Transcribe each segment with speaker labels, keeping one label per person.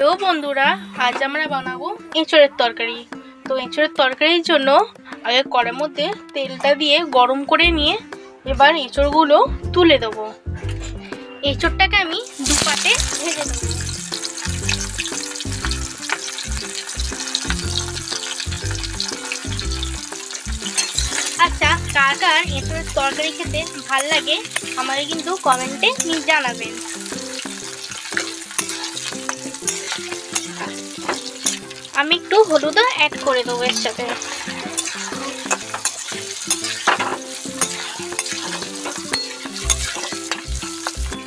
Speaker 1: তো বন্ধুরা, আজ আমরা বানাবো এঁচোড়ের তরকারি। তো এঁচোড়ের তরকারির জন্য আগে কড়াইয়ের মধ্যে তেলটা দিয়ে গরম করে নিয়ে এবার এঁচোড়গুলো তুলে দেবো। এঁচোড়টাকে আমি দু পাটে ভেজে নেব। আচ্ছা, কার কার এঁচোড়ের তরকারি খেতে ভাল লাগে আমাকে কিন্তু কমেন্টে জানাবেন। আমি একটু হলুদও অ্যাড করে দেবো এর সাথে।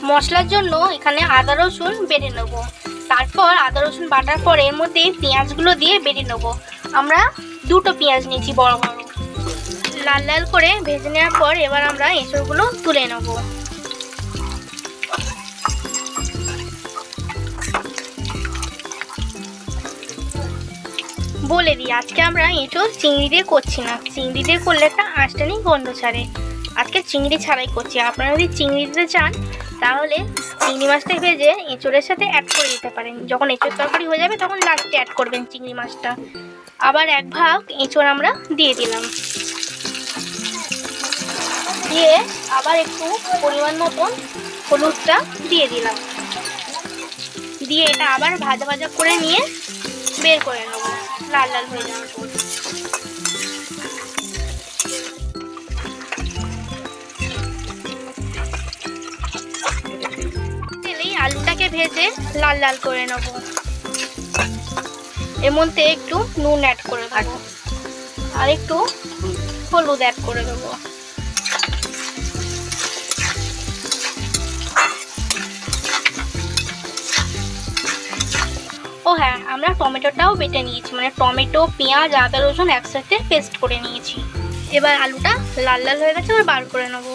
Speaker 1: মশলার জন্য এখানে আদা রসুন বেটে নেব। তারপর আদা রসুন বাটার পর এর মধ্যে পেঁয়াজগুলো দিয়ে বেটে নেব। আমরা দুটো পেঁয়াজ নিয়েছি বড় বড়। লাল লাল করে ভেজে নেওয়ার পর এবার আমরা এঁচোড়গুলো তুলে নেব। বলে দিই, আজকে আমরা এঁচোড় চিংড়ি দিয়ে করছি না। চিংড়ি দিয়ে করলে একটা আঁশটানি গন্ধ ছাড়ে। আজকে চিংড়ি ছাড়াই করছি। আপনারা যদি চিংড়ি দিতে চান তাহলে চিংড়ি মাছটা ভেজে এঁচোড়ের সাথে অ্যাড করে দিতে পারেন। যখন এঁচোড় তরকারি হয়ে যাবে তখন লাস্টে অ্যাড করবেন চিংড়ি মাছটা। আবার এক ভাগ এঁচোড় আমরা দিয়ে দিলাম। দিয়ে আবার একটু পরিমাণ মতন হলুদটা দিয়ে দিলাম। দিয়ে এটা আবার ভাজা ভাজা করে নিয়ে বের করে নেব লাল লাল হয়ে যাওয়ার পর। তেলেই আলুটাকে ভেজে লাল লাল করে নেব। এর মধ্যে একটু নুন অ্যাড করে দেবো আর একটু হলুদ অ্যাড করে দেবো। ও হ্যাঁ, আমরা টমেটোটাও বেটে নিয়েছি, মানে টমেটো পেঁয়াজ আদা রসুন একসাথে পেস্ট করে নিয়েছি। এবার আলুটা লাল লাল হয়ে গেছে, এবার বার করে নেব।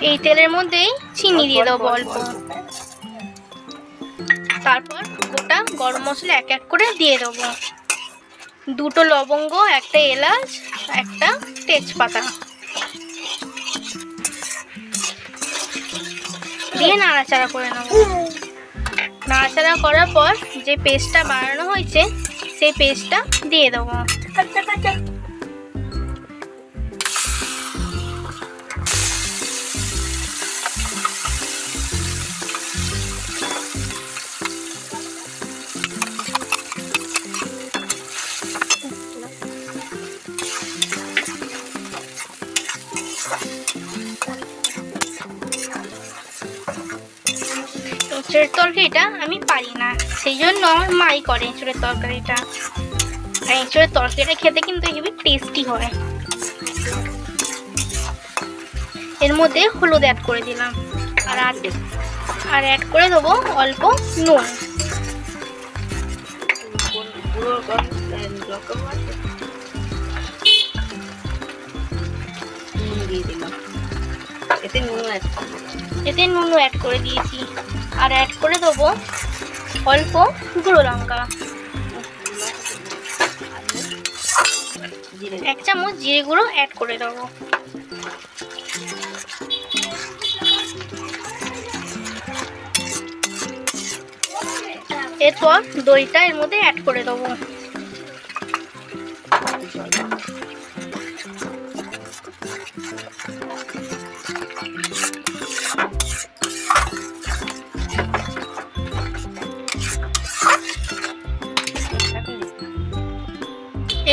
Speaker 1: এই তেলের মধ্যেই চিনি দিয়ে দেবো অল্প। তারপর গোটা গরম মশলা এক এক করে দিয়ে দেবো। দুটো লবঙ্গ, একটা এলাচ, একটা তেজপাতা দিয়ে নাড়াচাড়া করে নেব। নাড়াচাড়া করার পর যে পেস্টটা বানানো হয়েছে সেই পেস্টটা দিয়ে দেবো। এঁচোড়ের তরকারিটা আমি পারি না, সেই জন্য আমার মাই করে এঁচোড়ের তরকারিটা। আর এঁচোড়ের তরকারিটা খেতে কিন্তু হেবি টেস্টি হয়। এর মধ্যে হলুদ অ্যাড করে দিলাম আর অ্যাড করে দেবো অল্প নুন। এতে নুনও অ্যাড করে দিয়েছি আর অ্যাড করে দেবো অল্প গুঁড়ো লঙ্কা, 1 চামচ জিরে গুঁড়ো অ্যাড করে দেবো। এরপর দইটা এর মধ্যে অ্যাড করে দেবো।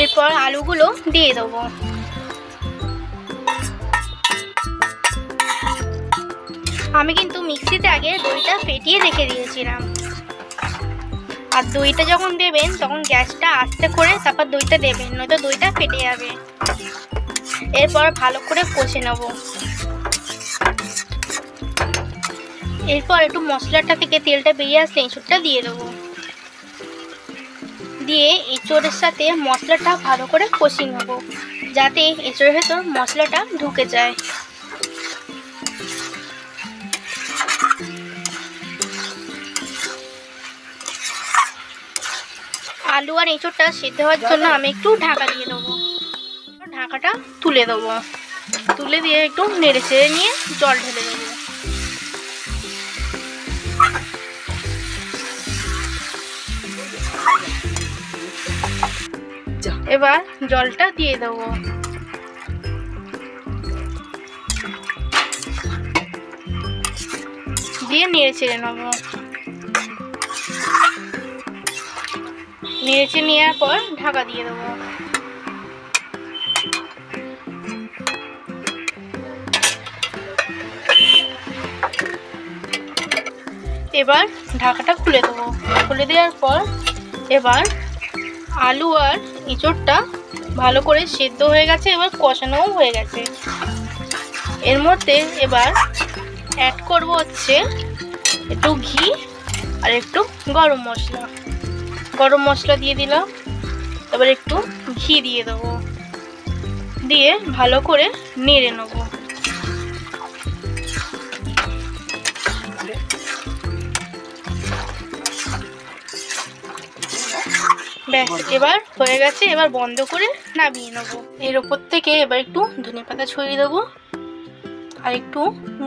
Speaker 1: এরপর আলুগুলো দিয়ে দেবো। আমি কিন্তু মিক্সিতে আগে দইটা ফেটিয়ে রেখে দিয়েছিলাম। আর দইটা যখন দেবেন তখন গ্যাসটা আস্তে করে তারপর দইটা দেবেন, নয়তো দইটা ফেটে যাবে। এরপর ভালো করে কষে নেব। এরপর একটু মশলাটা থেকে তেলটা বেরিয়ে আসলে এঁচোড়টা দিয়ে দেবো। দিয়ে এঁচোড়ের সাথে মশলাটা ভালো করে কষিয়ে নেব, যাতে এঁচোড়ের ভেতর মশলাটা ঢুকে যায়। আলু আর এঁচোড়টা সেদ্ধ হওয়ার জন্য আমি একটু ঢাকা দিয়ে দেবো। ঢাকাটা তুলে দেবো। তুলে দিয়ে একটু নেড়ে চেড়ে নিয়ে জল ঢেলে দেবো। এবার জলটা দিয়ে দেবো। দিয়ে নেড়ে চেড়ে নেবো। নেড়ে চেড়ে নেওয়ার পর ঢাকা দিয়ে দেবো। এবার ঢাকাটা খুলে দেবো। খুলে দেওয়ার পর এবার আলু আর এঁচোড়টা ভালো করে সেদ্ধ হয়ে গেছে, এবার কষানোও হয়ে গেছে। এর মধ্যে এবার অ্যাড করব হচ্ছে একটু ঘি আর একটু গরম মশলা। গরম মশলা দিয়ে দিলাম, এবার একটু ঘি দিয়ে দেবো। দিয়ে ভালো করে নেড়ে নেবো। ব্যাস, এবার হয়ে গেছে। এবার বন্ধ করে নামিয়ে নেবো। এর ওপর থেকে এবার একটু ধনেপাতা ছড়িয়ে দেবো আর একটু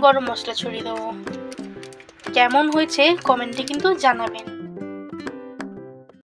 Speaker 1: গরম মশলা ছড়িয়ে দেবো। কেমন হয়েছে কমেন্টে কিন্তু জানাবেন।